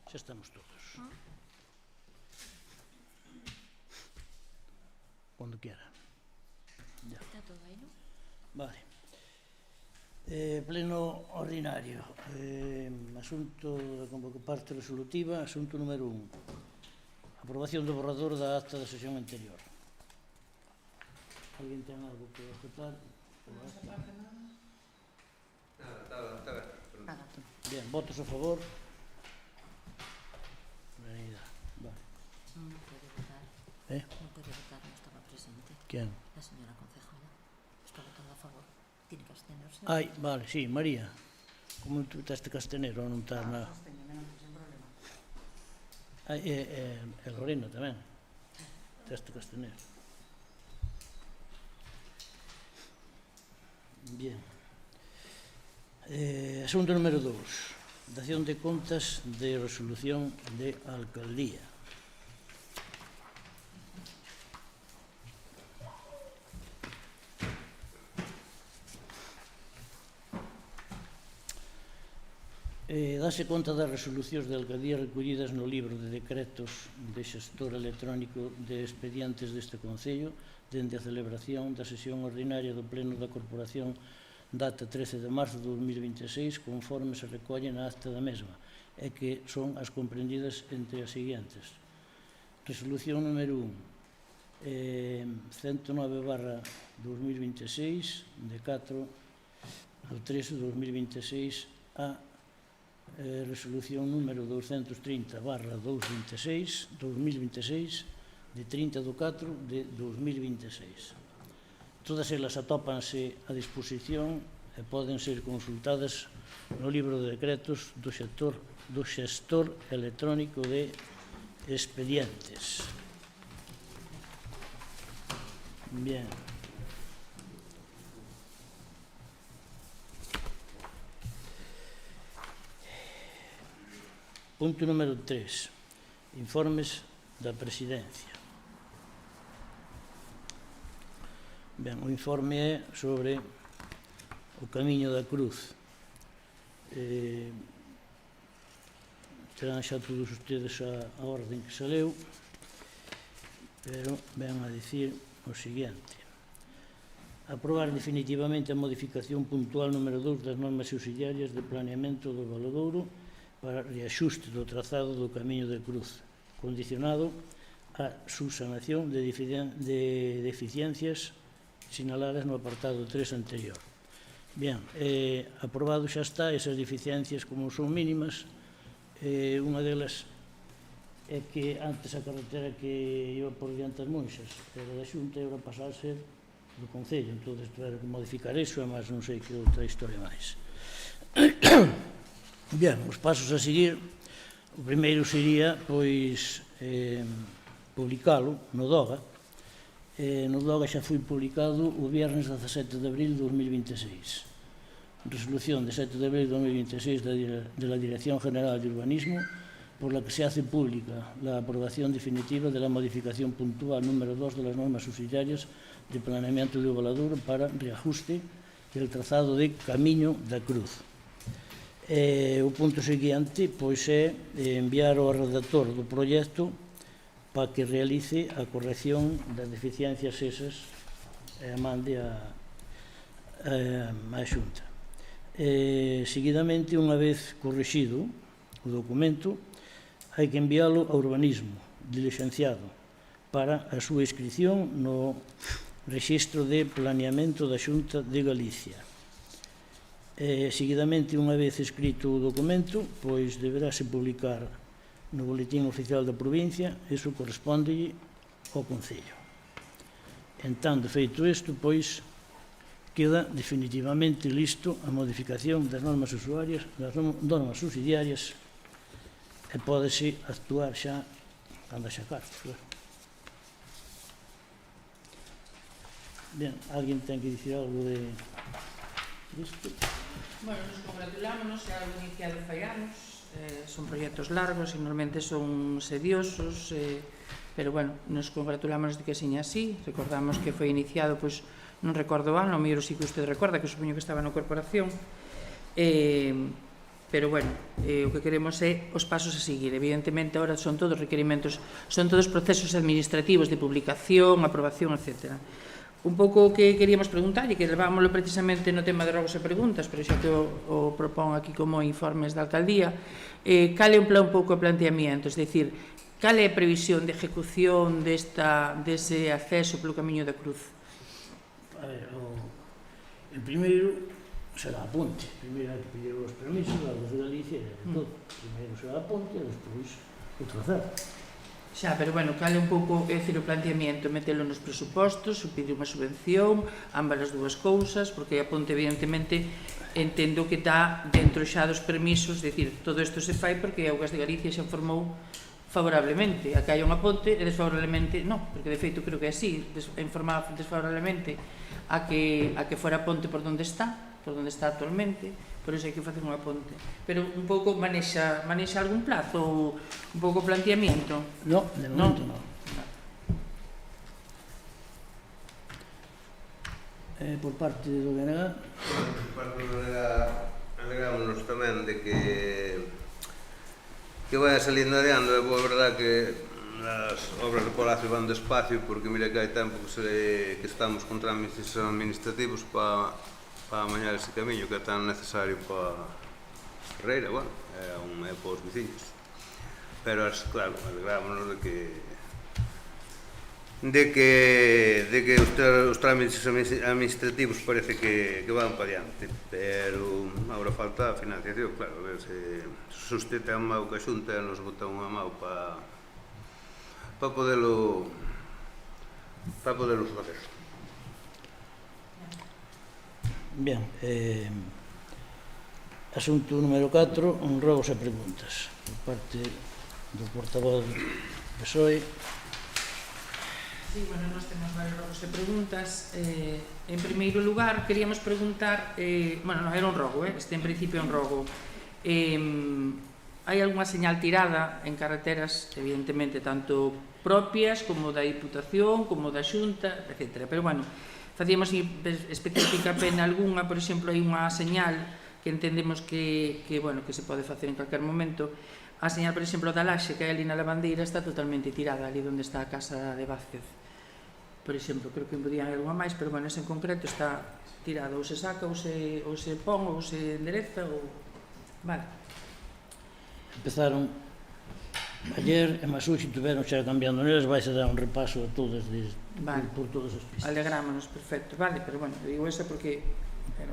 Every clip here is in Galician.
Xa estamos todos. Cuando quiera. Está todo aí, non? Vale. Pleno ordinario. Asunto da parte resolutiva, asunto número 1. Aprobación do borrador da acta da sesión anterior. Alguén ten algo que objetar? Nada. Bien, votos a favor. Unanimidade. Vale. Non pode votar. Non pode votar, non estaba presente. Quen? La señora concejala. Está votando a favor. Tiene que abstenerse. Ai, vale, sí, María. Como tú estás de Castanero ou non estás na... Sen problema. Ai, e Lorena tamén. Estás de Castanero. Bien. Asunto número 2. Dación de contas de resolución de alcaldía. Dase conta das resolucións de alcaldía recollidas no libro de decretos de xestor electrónico de expedientes deste Concello dende a celebración da sesión ordinaria do Pleno da Corporación data 13 de marzo de 2026 conforme se recolle na acta da mesma e que son as comprendidas entre as seguintes. Resolución número 1 109/2026 de 4 ao 13 de 2026 a resolución número 230/2026 de 30 de 4 de 2026. Todas elas atópanse a disposición e poden ser consultadas no libro de decretos do xestor electrónico de expedientes. Bien. Punto número 3. Informes da Presidencia. Ben, o informe é sobre o Camiño da Cruz. Terán xa todos ustedes a orden que se leu, pero ven a dicir o seguinte. Aprobar definitivamente a modificación puntual número 2 das normas subsidiarias de planeamento do Valadouro para reaxuste do trazado do Camiño da Cruz, condicionado á subsanación de deficiencias sinaladas no apartado 3 anterior. Bien, aprobado xa está, esas deficiencias como son mínimas, unha delas é que antes a carretera que iba por diante das Monxas era da Xunta e agora pasar a ser do Concello, entón tiveron que modificar iso e máis non sei que outra historia máis. Bien, os pasos a seguir, o primeiro sería, pois, publicalo no DOGA. No DOGA xa foi publicado o viernes 17 de abril de 2026. Resolución de 7 de abril de 2026 de la Dirección General de Urbanismo por la que se hace pública la aprobación definitiva de la modificación puntual número 2 de las normas subsidiarias de planeamiento de Valadouro para reajuste del trazado de Camiño da Cruz. O punto seguinte, pois, é enviar ao redactor do proxecto para que realice a corrección das deficiencias esas e a mande a Xunta. Seguidamente, unha vez corrixido o documento, hai que enviálo a Urbanismo, diligenciado, para a súa inscrición no Rexistro de Planeamento da Xunta de Galicia. Seguidamente, unha vez escrito o documento, pois deberase publicar no Boletín Oficial da Provincia, iso corresponde ao Concello. Entón, feito isto, pois, queda definitivamente listo a modificación das normas subsidiarias e pódese actuar xa cando xa cartos. Bien, alguén ten que dicir algo de isto? Bueno, nos congratulámonos, é algo iniciado fai anos. Son proxectos largos e normalmente son sediosos, pero bueno, nos congratulamos de que seña así. Recordamos que foi iniciado, pois, non recordo ano, o mellor si que usted recorda, que supoño que estaba na corporación, pero, bueno, o que queremos é os pasos a seguir. Evidentemente, agora son todos requerimentos, son todos procesos administrativos de publicación, aprobación, etc. Un pouco o que queríamos preguntar, e que levámoslo precisamente no tema de rogos e preguntas, pero xa que o propón aquí como informes da alcaldía, cal é un pouco o planteamiento, es dicir, cal é a previsión de ejecución dese acceso polo Camiño da Cruz? A ver, en primeiro será a ponte. Primeiro hai que pedir os permisos das de Galicia e todo. Primeiro será a ponte e despois o trazado. Xa, pero, bueno, cal é un pouco, é dicir, o planteamiento, metelo nos presupostos, pedir unha subvención, ambas as dúas cousas, porque a ponte, evidentemente, entendo que está dentro xa dos permisos, dicir, todo isto se fai porque Augas de Galicia xa informou favorablemente. A que hai unha ponte e desfavorablemente non, porque de feito creo que é así, informaba desfavorablemente a que fora a ponte por onde está actualmente, por iso hai que facer unha ponte. Pero un pouco manexa algún plazo ou un pouco planteamiento? Non, de momento non. Por parte do BNG? Por parte do BNG, alegrámonos tamén de que vaya saliendo adiando. É boa verdad que as obras de Palacio van despacio, porque mira que hai tempo que estamos con trámites administrativos para amañar ese camiño que é tan necesario para Ferreira, bueno, é para os veciños. Pero, claro, alegrámonos de que os trámites administrativos parece que van para diante, pero agora falta a financiación, claro, a ver se usted ten un mau que a Xunta e nos bota unha mau para podelo facer. Bien, asunto número 4, rogos e preguntas. Por parte do portavoz do PSOE. Sí, bueno, nós temos varios rogos e preguntas. En primeiro lugar, queríamos preguntar, bueno, non era un rogo, este en principio é un rogo. Hai algunha señal tirada en carreteras, evidentemente, tanto propias como da Diputación, como da Xunta, etc. Pero, bueno, facíamos específica pena algunha, por exemplo, hai unha señal que entendemos que se pode facer en calquer momento. A señal, por exemplo, da Laxe, que hai ali na Lavandeira, está totalmente tirada, ali onde está a casa de Vázquez. Por exemplo, creo que podían algunha máis, pero, bueno, ese en concreto está tirada, ou se saca, ou se pon, ou se endereza, ou... Vale. Empezaron ayer, e máis hoxe tiveron xa cambiando neles, vais a dar un repaso a todas por todas as pistas. Alegrámonos, perfecto, vale, pero, bueno, digo eso porque...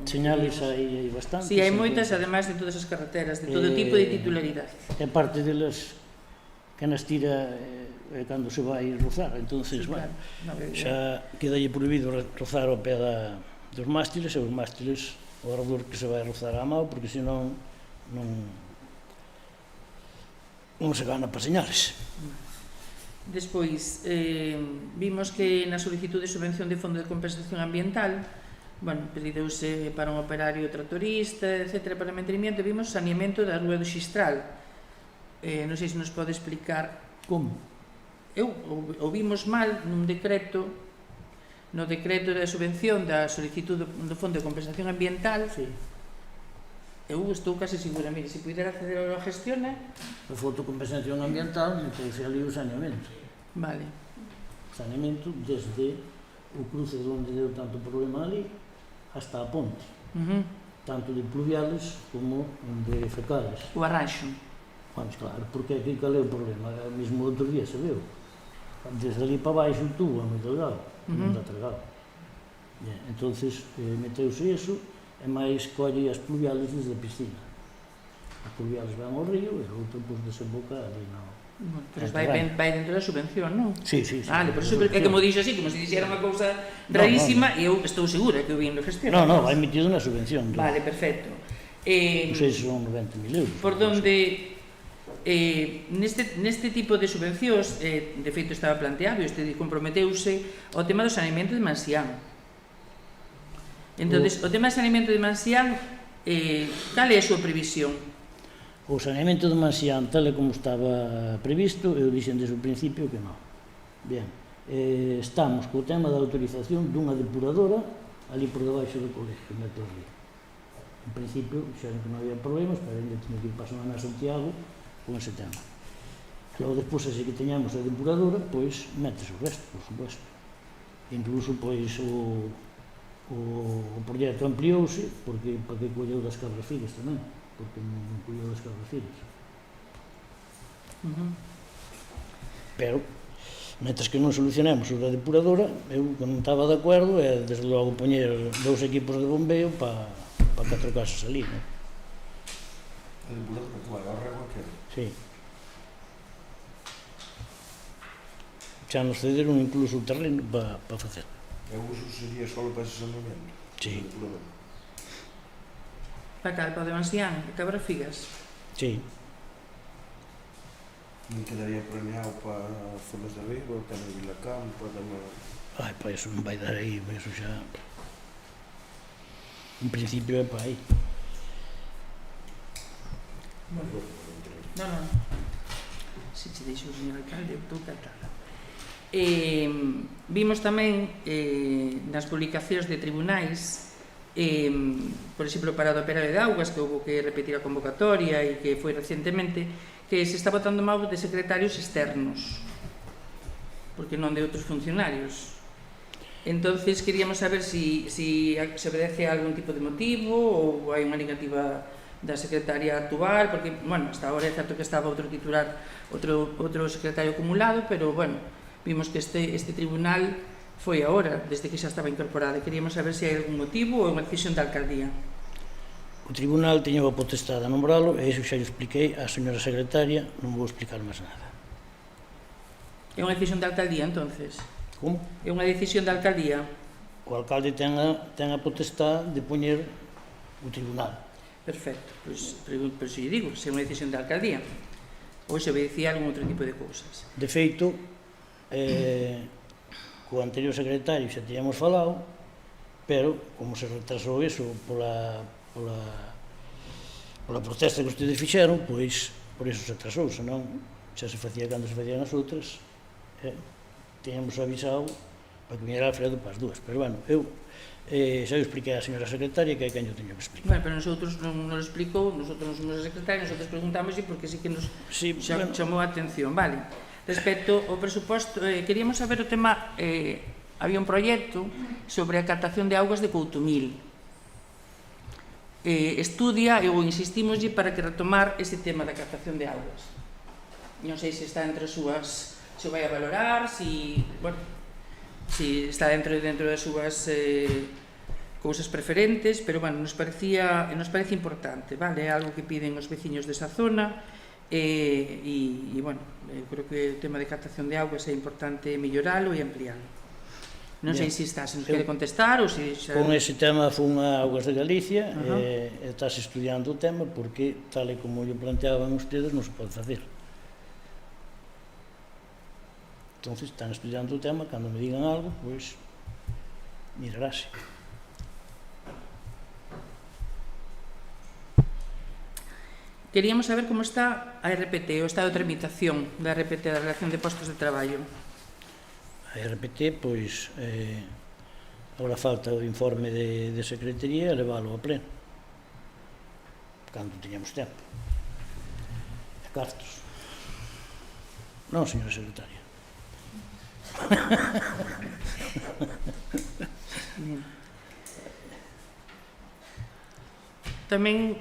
Señales hai bastante. Sí, hai moitas, ademais de todas as carreteras, de todo tipo de titularidade. E parte delas que nas tira cando se vai rozar, entonces, bueno, xa quedalle prohibido rozar ao pé dos mástiles, e os mástiles o arredor que se vai rozar á mão, porque senón non se gana para señales. Despois, vimos que na solicitud de subvención de Fondo de Compensación Ambiental, bueno, pedidouse para un operario tractorista, etc., para mantenimiento, vimos saneamento da Rúa do Xistral. Non sei se nos pode explicar como. O vimos mal nun decreto, no decreto da subvención da solicitud do Fondo de Compensación Ambiental. Sí. Eu estou case segura, mire, se pudera acceder a gestión, O Fondo de Compensación Ambiental, meteuse ali o saneamento. Vale. Saneamento desde o cruce onde deu tanto problema ali hasta a ponte, tanto de pluviales como de fecales. O arranxo. Vamos, claro, porque aquí cal é o problema? Mesmo outro día se veu. Desde ali para baixo o tubo é moi delgado, non dá tragado. Entonces, meteuse iso, e máis colle as pluviales desde a piscina. As pluviales van ao río e o outro desemboca ali no... Pero vai dentro da subvención, non? Sí. Vale, por iso é como dixo así, como se dixera unha cousa rarísima, e eu estou segura que o vi en gestión. Non, vai metido na subvención. Vale, perfecto. Non sei se son 90.000 euros. Por donde, neste tipo de subvencións, de feito estaba planteado, e este comprometeuse ao tema do saneamento de Mansián. Entón, o tema do saneamento de Mansián, cal é a súa previsión? O saneamento de Mansián, tal como estaba previsto, eu dixen desde o principio que non. Bien, estamos co tema da autorización dunha depuradora ali por debaixo do colegio, na Torre. En principio, xeron que non había problemas, pero ainda tiña que ir para a semana a Santiago con ese tema. Logo, despois, así que teñamos a depuradora, pois, metes o resto, por supuesto. Incluso, pois, o proxecto ampliouse, porque para que colleu das Cabras Filas tamén, porque non colleu das Cabras Filas. Pero, mentre que non solucionemos o da depuradora, eu non estaba de acordo, e desde logo poñer 2 equipos de bombeo para 4 casas ali, non? A depuradora que vai ao rego aquel. Sí. Xa nos cederon incluso o terreno para facer. E o uso sería só para ese saneamento? Sí. A depuradora. Para cal, para o de Mansián, de Cabrafigas. Sí. Non quedaría planeado para zonas de Vigo, tamén Vilacampa, tamén... Ai, para iso non vai dar aí, para iso xa... En principio é para aí. Non. Se che deixo o señor alcalde, estou encantada. Vimos tamén nas publicacións de tribunais, por exemplo, para o do Operario de Augas, que houve que repetir a convocatoria e que foi recentemente, que se está botando máis de secretarios externos, porque non de outros funcionarios. Entonces, queríamos saber se obedece a algún tipo de motivo ou hai unha negativa da secretaria actual, porque, bueno, hasta agora é certo que estaba outro titular, outro secretario acumulado, pero, bueno, vimos que este tribunal foi agora, desde que xa estaba incorporado, e queríamos saber se hai algún motivo ou unha decisión da alcaldía. O tribunal tiña a potestade a nombralo, e iso xa lle expliquei á señora secretaria, non vou explicar máis nada. É unha decisión da alcaldía, entonces? Como? É unha decisión da alcaldía? O alcalde ten a potestade de poñer o tribunal. Perfecto, pois se lle digo, se é unha decisión da alcaldía, ou se obedecía algún outro tipo de cousas. De feito, co anterior secretario xa tiñamos falado, pero como se retrasou iso pola protesta que ustedes fixeron, pois por iso se atrasou, senón xa se facía cando se facían as outras, tiñamos avisado para que viñera Alfredo para as dúas, pero bueno, eu xa o expliquei á señora secretaria que é quen eu teño que explicar. Bueno, pero nosotros non nos explicou, nosotros non somos a secretaria, nosotros preguntamos porque sí que nos chamou a atención, vale. Respecto ao presuposto, queríamos saber o tema, había un proxecto sobre a captación de augas de Coutomil. Estudia, ou insistimoslle para que retomar ese tema da captación de augas. Non sei se está entre as súas, se vai a valorar, se está dentro das súas cousas preferentes, pero, bueno, nos parece importante, vale? É algo que piden os veciños desa zona, e, bueno, eu creo que o tema de captación de augas é importante melloralo e amplialo. Non sei se nos quere contestar ou se... Con ese tema fun a Augas de Galicia e estás estudiando o tema porque, tal e como yo planteaban ustedes, non se pode facer. Entón, están estudiando o tema, cando me digan algo, pois, mirarase. Queríamos saber como está a RPT, o estado de tramitación da RPT, da Relación de Postos de Traballo. A RPT, pois, agora falta o informe de secretaría e leválo a pleno, cando teñamos tempo. E cartos. Non, señora secretaria. Tamén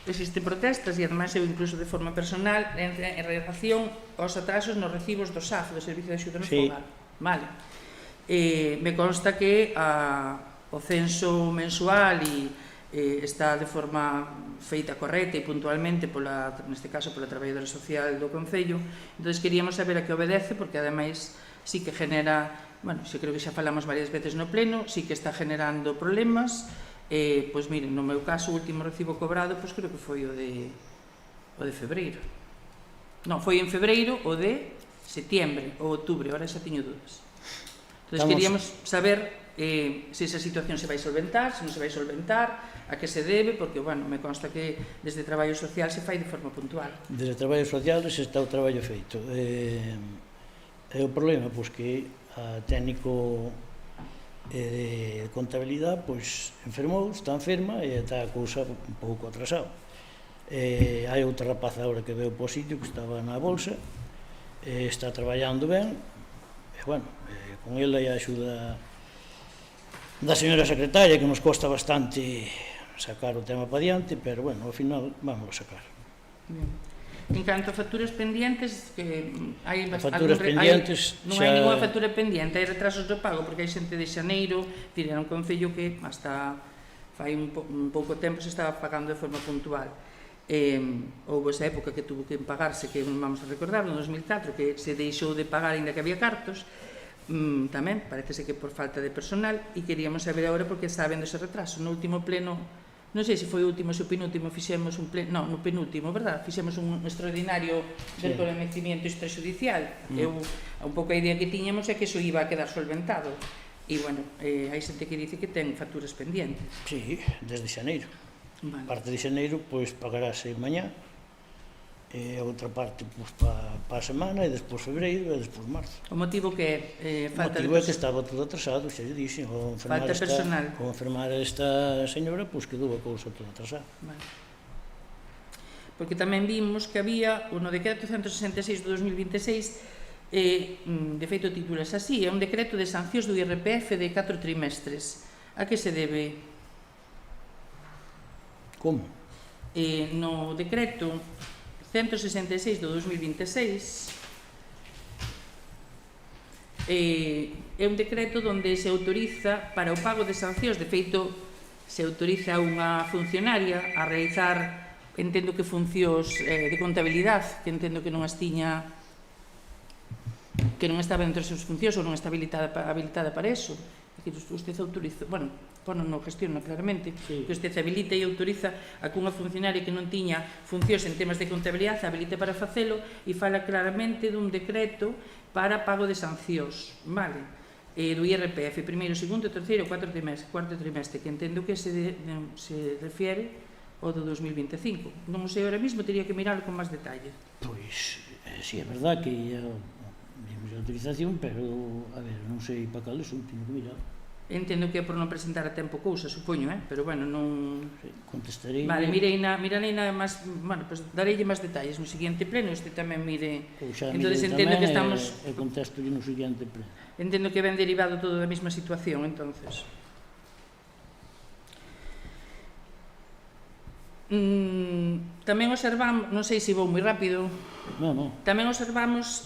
existen protestas, e ademais eu incluso de forma personal, en relación aos atrasos nos recibos do SAF, do Servicio de Axuda no Fogar. Vale. Me consta que o censo mensual está de forma feita correcta e puntualmente, neste caso, pola traballadora social do Concello. Entón, queríamos saber a que obedece, porque ademais sí que genera, bueno, xe creo que xa falamos varias veces no pleno, sí que está generando problemas. Pois miren, no meu caso, o último recibo cobrado, pois creo que foi o de febreiro. Non, foi en febreiro o de setiembre ou outubro, agora xa teño dudas. Entón, queríamos saber se esa situación se vai solventar, se non se vai solventar, a que se debe, porque, bueno, me consta que desde Traballo Social se fai de forma puntual. Desde Traballo Social se está o traballo feito. E o problema, pois, que a técnico de contabilidade, pois enfermou, está enferma e está a cousa un pouco atrasada. Hai outra rapaza agora que veo po sitio que estaba na bolsa, está traballando ben, e bueno, con ela e a axuda da señora secretaria, que nos costa bastante sacar o tema para diante, pero bueno, ao final vamos a sacar. Bien. En canto a facturas pendientes, que hai Facturas pendientes non hai ninguna factura pendiente, hai retrasos do pago, porque hai xente de xaneiro, era un concello que hasta fai un pouco tempo se estaba pagando de forma puntual. Houve esa época que tuvo que pagarse, que non vamos a recordar, no 2004, que se deixou de pagar ainda que había cartos, tamén, parece que por falta de personal, e queríamos saber agora porque saben dese retraso. No último pleno, non sei se foi o último, se o penúltimo, fixemos un pleno, non, no penúltimo, verdad? Fixemos un extraordinario de reconhecimiento extrajudicial. Un pouco a idea que tiñamos é que iso iba a quedar solventado. E, bueno, hai xente que dice que ten facturas pendientes. Sí, desde xaneiro. Vale. Parte de xaneiro, pois, pagarase mañá, e a outra parte, pois, para a semana, e despois febreiro, e despois marzo. O motivo que é falta de O motivo é que estaba todo atrasado, xa lle dixen, Falta personal. Con enfermar esta señora, pois, quedou a cousa toda atrasada. Vale. Porque tamén vimos que había no decreto 166 do 2026, de feito titulas así, é un decreto de sancións do IRPF de 4 trimestres. A que se debe? Como? No decreto 166 do 2026 é un decreto onde se autoriza para o pago de sancións, de feito se autoriza a unha funcionaria a realizar, entendo que funcións de contabilidade, que entendo que non as tiña, que non estaba entre as súas funcións ou non está habilitada para eso. É dicir, usted autoriza, bueno, pono no gestiona claramente, que usted habilita e autoriza a que unha funcionaria que non tiña funcións en temas de contabilidade habilite para facelo e fala claramente dun decreto para pago de sancións, vale? Do IRPF, primeiro, segundo, terceiro, cuarto trimestre, que entendo que se refiere ao do 2025. Non o sei ahora mesmo, teria que mirarlo con máis detalle. Pois, si é verdad que dimos a autorización, pero, a ver, non sei para cal son, teño que mirar. Entendo que é por non presentar a tempo cousa, supoño, pero, bueno, non... Contestarei... Vale, mirei máis, bueno, pues dareille máis detalles no seguinte pleno, este tamén mire... Entón, entendo que estamos... E contesto no seguinte pleno. Entendo que ven derivado todo da mesma situación, entonces. Tamén observamos, non sei se vou moi rápido... Non. Tamén observamos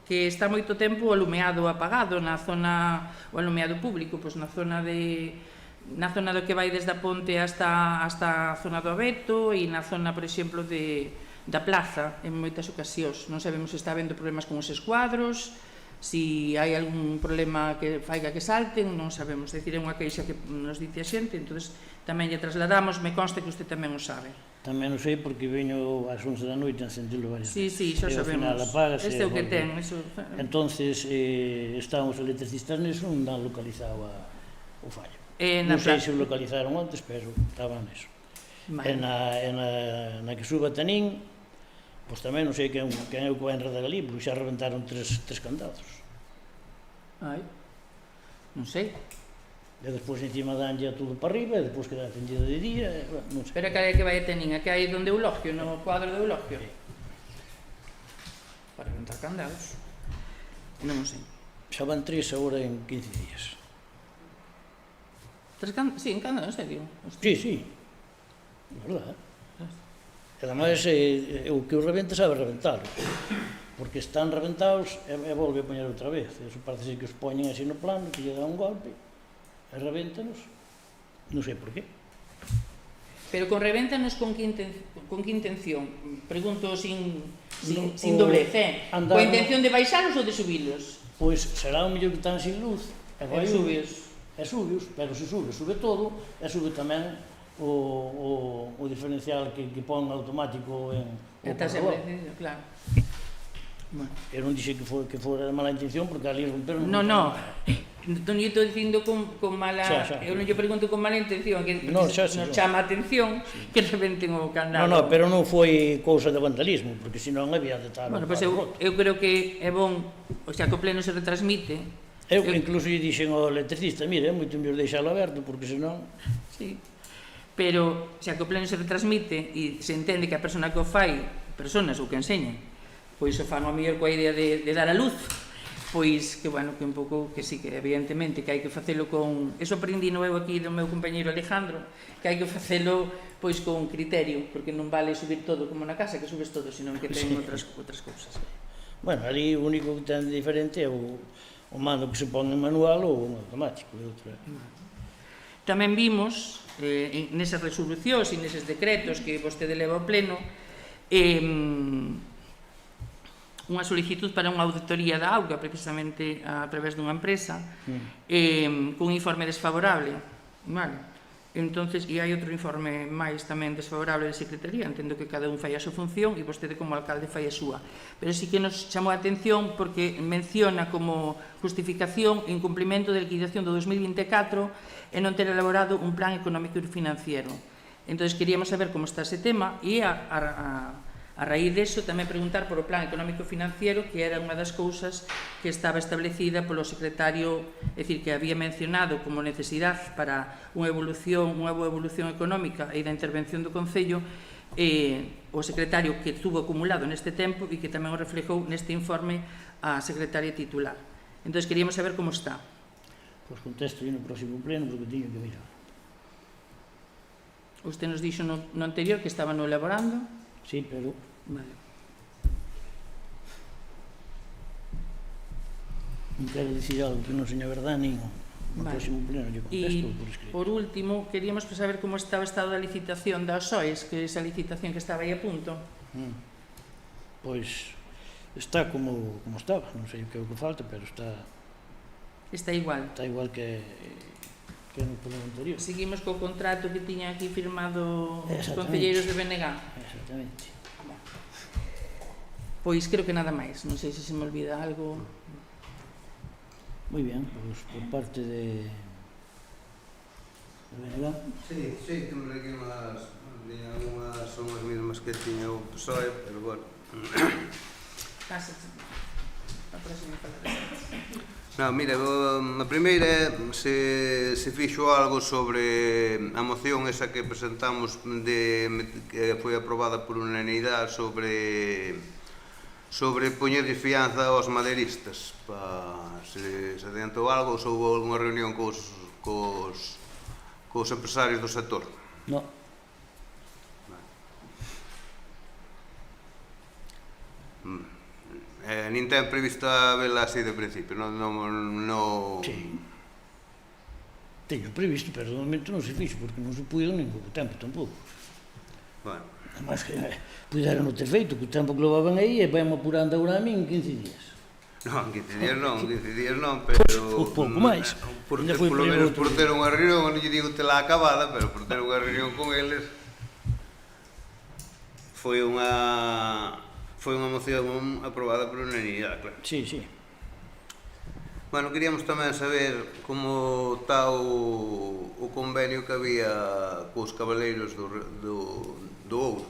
que está moito tempo o alumeado apagado na zona, o alumeado público, pois na zona do que vai desde a ponte hasta a zona do Abeto e na zona, por exemplo, da plaza, en moitas ocasións. Non sabemos se está habendo problemas con os escuadros, se hai algún problema que faiga que salten, non sabemos. É dicir, é unha queixa que nos dice a xente, entón tamén lle trasladamos, me consta que usted tamén o sabe. Tamén o sei porque veño ás 11 da noite a sentirlo varias veces. Sí, xa sabemos. Este é o que ten. Entonces, están os electricistas neso, non dan localizado o fallo. Non sei se o localizaron antes, pero estaban neso. E na que suba Tanín, pois tamén non sei quen é o que vai enredar ali, porque xa reventaron tres candados. Ai, non sei. E despois encima danlle todo para arriba, e despois queda atendido de día, non sei. Pero cal é que vai a Tanín? A que hai donde Eulogio, no cuadro de Eulogio? Para reventar candados. Non sei. Xa van 3 agora en 15 días. Sí, en candados, en serio? Sí. É verdade. E ademais, o que os rebenta sabe reventalo. Porque están reventados e volve a poñer outra vez. Eso parece ser que os poñen así no plano, que lle dá un golpe, e revéntanos. Non sei por qué. Pero con revéntanos con que intención? Pregunto sin doblez, coa intención de baixalos ou de subilos? Pois será o mellor que están sin luz. E subios. E subios, pero se sube todo, e sube tamén o diferencial que pon automático en o cargador. Claro. Eu non dixe que fora de mala intención, porque ali romperon... Non lle estou dicindo con mala... Eu non lle pregunto con mala intención, que nos chama a atención que rebenten o candado. Non, pero non foi cousa de vandalismo, porque senón había de estar... Bueno, pois eu creo que é bon, o sea, que o pleno se retransmite, Eu incluso lle dixen ao electricista, mira, é moito mellor deixalo aberto, porque senón... Sí. Pero, xa que o pleno se retransmite e se entende que a persona que o fai, personas ou que enseñan, pois o fan ao mellor coa idea de dar a luz, pois que, bueno, que un pouco, que sí, que evidentemente que hai que facelo con... Eso aprendino eu aquí do meu compañeiro Alejandro, que hai que facelo pois con criterio, porque non vale subir todo como na casa, que subes todo, senón que ten outras cousas. Bueno, ali o único que ten diferente é o mando que se pon en manual ou en automático. Tamén vimos, nesas resolucións e neses decretos que vostede leva ao pleno, unha solicitud para unha auditoría da auga, precisamente a través dunha empresa, cun informe desfavorable. Vale. Entonces, e hai outro informe máis tamén desfavorable de Secretaría, entendo que cada un fai a súa función e vostede como alcalde fai a súa. Pero sí que nos chamou a atención porque menciona como justificación o incumprimento de liquidación do 2024 e non ter elaborado un plan económico e financiero. Entón, queríamos saber como está ese tema e a raíz deso tamén preguntar por o plan económico financiero, que era unha das cousas que estaba establecida polo secretario, é dicir, que había mencionado como necesidade para unha boa evolución económica e da intervención do Concello, o secretario que estuvo acumulado neste tempo e que tamén o reflejou neste informe a secretaria titular. Entón, queríamos saber como está. Pois contesto no próximo pleno, porque teño que mirar. Usted nos dixo no anterior que estaban elaborando. Sí, pero... Vale. Non quero dicir algo que non seña verdade, nin no próximo pleno lle contesto por escrito. E, por último, queríamos saber como está o estado da licitación das SOES, que é esa licitación que estaba aí a punto. Pois está como estaba, non sei o que é o que falta, pero está... Está igual. Está igual que no pleno anterior. Seguimos co contrato que tiña aquí firmado os concelleiros de BNG. Exactamente. Pois creo que nada máis, non sei se me olvida algo. Moi ben, pois por parte de BNG. Sí, temos aquí unhas, son as mesmas que tiña o PSOE, pero bueno. Pásate. A próxima falarás. Non, mira, a primeira é se fixo algo sobre a moción esa que presentamos que foi aprobada por unanimidade sobre poñer de fianza aos madeiristas, se adiantou algo ou se houve alguna reunión cos empresarios do sector. Non. Nin ten prevista vela así de principio, non... Sí. Teño previsto, pero de momento non se fixo, porque non se puido nin pouco tempo tampouco. Bueno. Además, puderon non ter feito, que o tempo que levaban aí, e vai-me apurando agora a min 15 días. Non, 15 días non, pero... Pouco máis. Porque polo menos por ter unha reunión, non lle digo tela acabada, pero por ter unha reunión con eles, foi unha moción aprobada por unanimidade, claro. Sí, sí. Bueno, queríamos tamén saber como está o convenio que había cos cabaleiros do Ouro.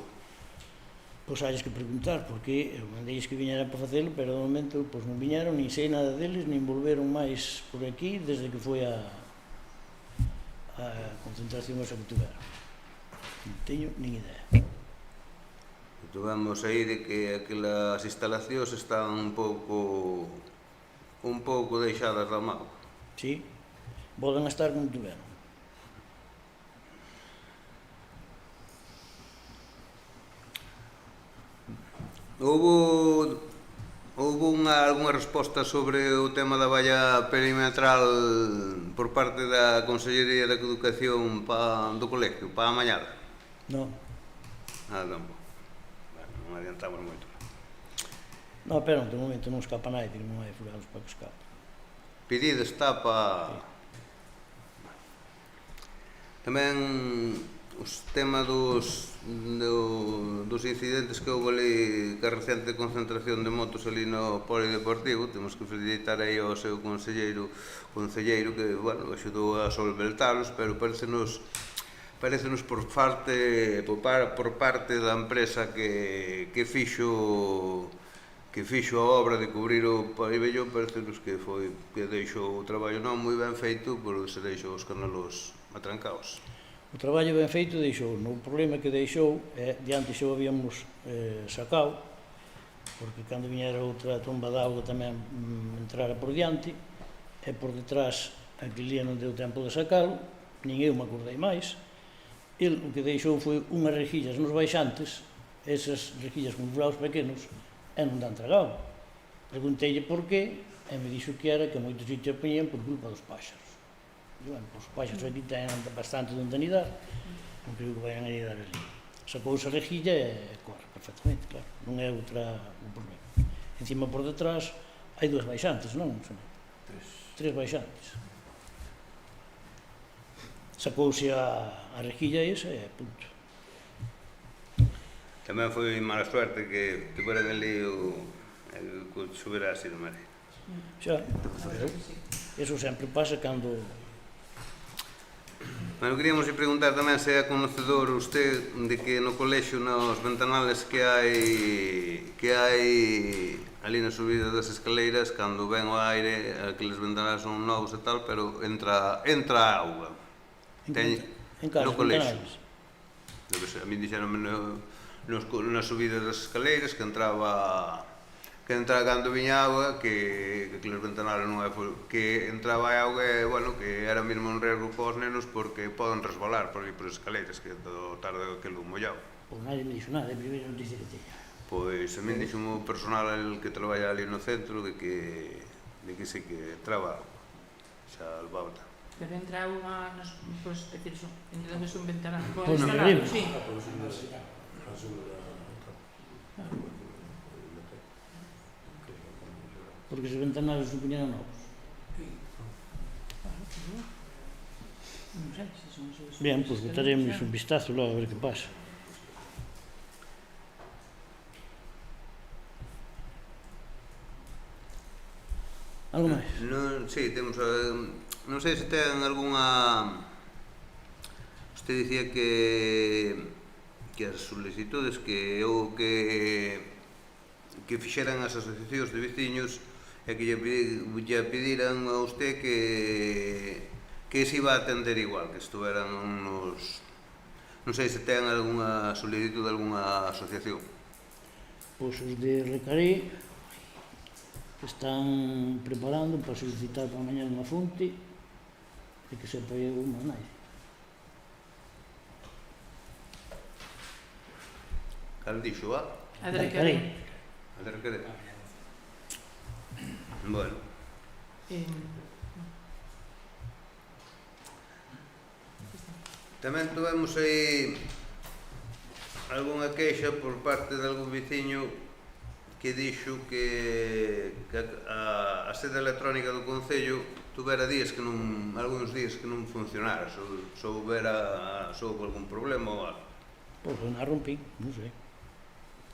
Pois hai que preguntar, porque eu mandei que viñeran para facelo, pero de momento pois non viñeron, nin sei nada deles, nin volveron máis por aquí desde que foi a concentración esa que tuveron. Non teño nin idea. Tuvemos aí de que aquelas instalacións están un pouco deixadas da mão. Sí, volven a estar como tuveron. Houve algunha resposta sobre o tema da valla perimetral por parte da Consellería de Educación do colegio, para a mañada? Non. Nada, tampouco. Non adiantamos moito. Non, pero de momento non escapa nadie, non hai furados para que escapa. Pedido está para... Tamén os temas dos incidentes que houve ali, que a recente concentración de motos ali no polideportivo, temos que felicitar aí ao seu concelleiro que, bueno, axudou a solventalos, pero parecenos por parte da empresa que fixo a obra de cubrir o pabellón, parece-nos que foi que deixou o traballo non moi ben feito, por se deixou os canalos atrancados. O traballo ben feito deixou, o problema que deixou é, diante xa o habíamos sacado, porque cando viñera outra tomba de auga tamén entrara por diante, e por detrás aquel día non deu tempo de sacalo, nin eu me acordei máis. El o que deixou foi unhas rejillas nos baixantes, esas rejillas con buraos pequenos, e non dan tragado. Pregunteille por qué, e me dixo que era que moitos sitios poñían por culpa dos páxaros. E, bueno, os páxaros aquí ten bastante de anidar, non creo que vayan a anidar ali. Sacou esa rejilla e corre perfectamente, claro, non é outra o problema. Encima por detrás hai dúas baixantes, non? Tres baixantes. Sacouse a rejilla esa e punto. Tamén foi mala suerte que tiveran ali o subir así no mare. Xa, pero eso sempre pasa cando... Bueno, queríamos preguntar tamén se é conocedor usted de que no colexio, nos ventanales que hai ali na subida das escaleiras, cando ven o aire, aqueles ventanales son novos e tal, pero entra a auga. En casa, no colexio. ventanales. A mí dixeronme na subida das escaleiras que entraba cando viña auga, que aqueles ventanales non é que entraba a auga e, bueno, que era mesmo un riesgo para os nenos porque poden resbalar por aí por as escaleiras, que do tarde aquilo mollado. Pois nadie me dixo nada, é a primeira noticia que teña. Pois a min dixo o personal que traballa ali no centro de que sí que entraba auga, xa albauta. Pero entra unha, pois, é dicir, entendemos un ventanal con Pois instalado, arriba. sí. Porque os ventanales non poñeran novos. Non sei se son esos... Bien, pois botaremos un vistazo logo a ver que pasa. Algo máis? Non, sí, temos non sei se ten algunha... Usted dicía que as solicitudes que fixeran as asociacións de veciños e que lle pediran a usted que se iba a atender igual, que estuveran uns... Non sei se ten algunha solicitud de algunha asociación. Pois os de Recaré están preparando para solicitar para mañá unha fonte e que sepa eu máis nada. Cal dixo, A de Recaré. A de Recaré. Bueno. Tamén tivemos aí algunha queixa por parte de algún veciño que dixo que a sede electrónica do Concello tuvera algúns días que non funcionara, houve algún problema ou algo. Pois non a rompí, non sei.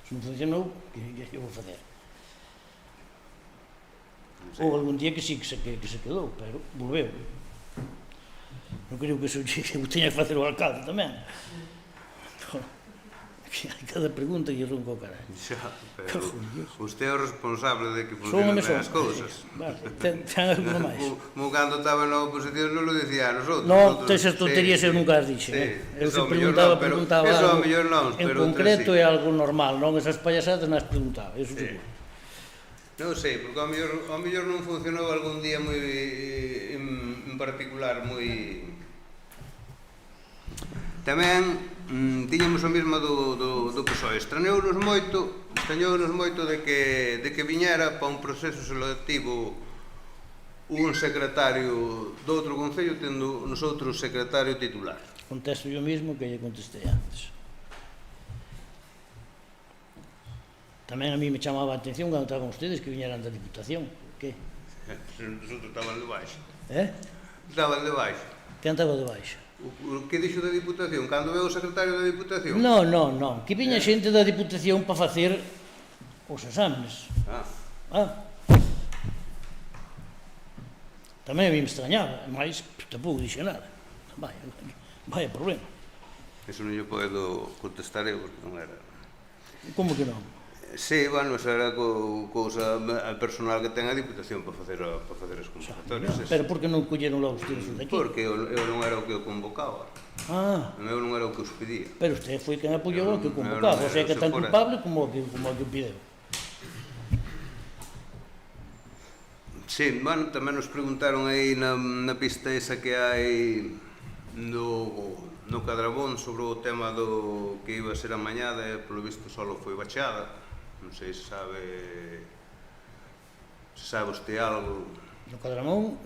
Se non funcionou, que vou facer? Ou algún día que sí que se quedou, pero volveu. Non creo que eso o teña que facer o alcalde tamén. Cada pregunta lle ronco o caralho. Xa, pero usted é o responsable de que Son funcionen a ben as cousas. Vale, ten alguna máis? Mo cando estaba na oposición non lo dicía a nosotros. Non, tesas tonterías eu nunca as dixen. Eu se preguntaba eso algo a mellor non, en pero concreto é algo normal, non esas payasadas nas preguntaba, eso seguro. Non sei, porque ao mellor non funcionou algún día moi en particular moi... Tamén tiñamos o mesmo do PSOE. Extrañounos moito de que viñera para un proceso selectivo un secretario do outro concello tendo nosotros secretario titular. Contesto yo mismo que lle contestei antes. Tamén a mí me chamaba a atención cando estaban ustedes que viñeran da Diputación. Que? Nosotros estaban de baixo. Estaban de baixo. Quen estaba de baixo? O que dixo da Diputación? Cando veo o secretario da Diputación? Non. Que viña xente da Diputación para facer os exames. Tamén a mí me extrañaba, mas tampouco dixe nada. Vaya problema. Eso non lle podo contestar eu, porque non era... Como que non? Sí, bueno, esa era cousa personal que ten a Diputación para facer as convocatorias. Pero por que non colleron logo os tiros de aquí? Porque eu non era o que o convocaba. Ah, Eu non era o que os pedía. pero usted foi quen apoiou o que Eu convocaba, non- o sea que é se tan fora- culpable como o que o pideu. Sí, bueno, tamén nos preguntaron aí na pista esa que hai no Cadrabón sobre o tema do que iba a ser a mañada e polo visto só foi bacheada. Non sei se sabe usted algo. No Cadramón,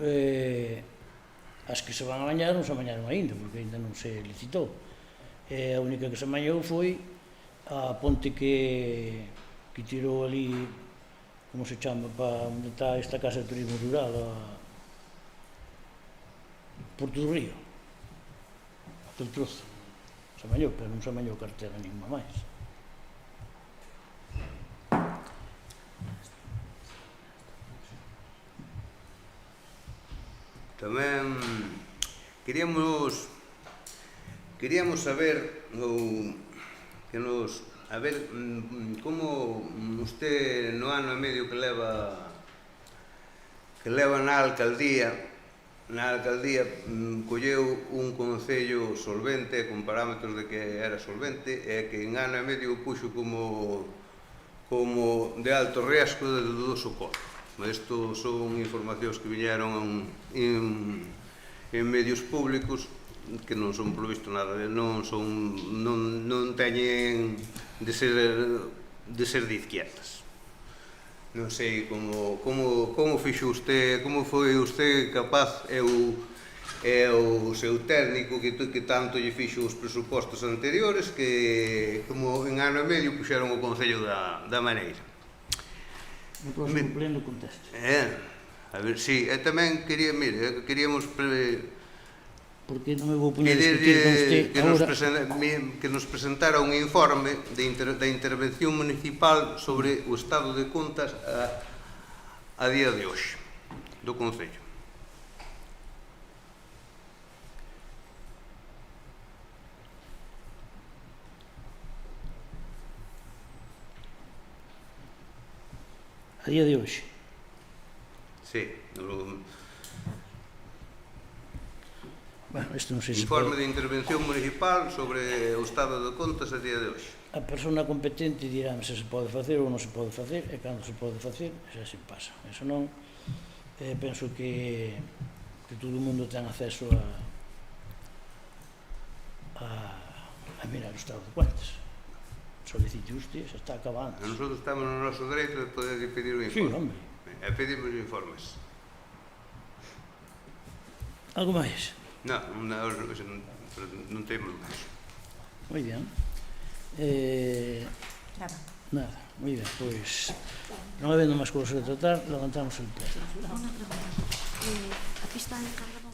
as que se van a bañar non se bañaron aínda, porque aínda non se licitou. A única que se bañou foi a ponte que tirou ali, como se chama, para onde está esta casa de turismo rural, a Porto do Río. Aquel trozo. Se bañou, pero non se bañou cartera ninguna máis. Tamén queríamos saber como usted no ano e medio que leva na alcaldía colleu un concello solvente con parámetros de que era solvente e que en ano e medio puxo como de alto riesgo de dudoso corpo. Isto son informacións que viñeron en medios públicos que non son, polo visto, nada, non teñen de ser de izquierdas. Non sei como fixo usted, como foi usted capaz e o seu técnico que tanto lle fixo os presupostos anteriores que como en ano e medio puxeron o Concello da maneira. No próximo pleno conteste. A ver, sí, e tamén queríamos Porque non me vou poñer a discutir con usted agora. que nos presentara un informe da intervención municipal sobre o estado de contas a día de hoxe do Concello. A día de hoxe. Sí, Bueno, isto non sei se informe pode. de intervención municipal sobre o estado de contas a día de hoxe. A persona competente dirán se pode facer ou non se pode facer, e cando se pode facer, xa se pasa. Eso non, penso que todo o mundo ten acceso a mirar o estado de contas. Solicite usted, xa está acabando. Nosotros estamos no noso dereito de poder pedir o Sí, informe. hombre. E pedimos informes. Algo máis? Non temos máis. Moi ben. Nada. Nada, moi ben, pois non habendo máis cousas a tratar, levantamos el pleno. Una pregunta. A pista de Carnaval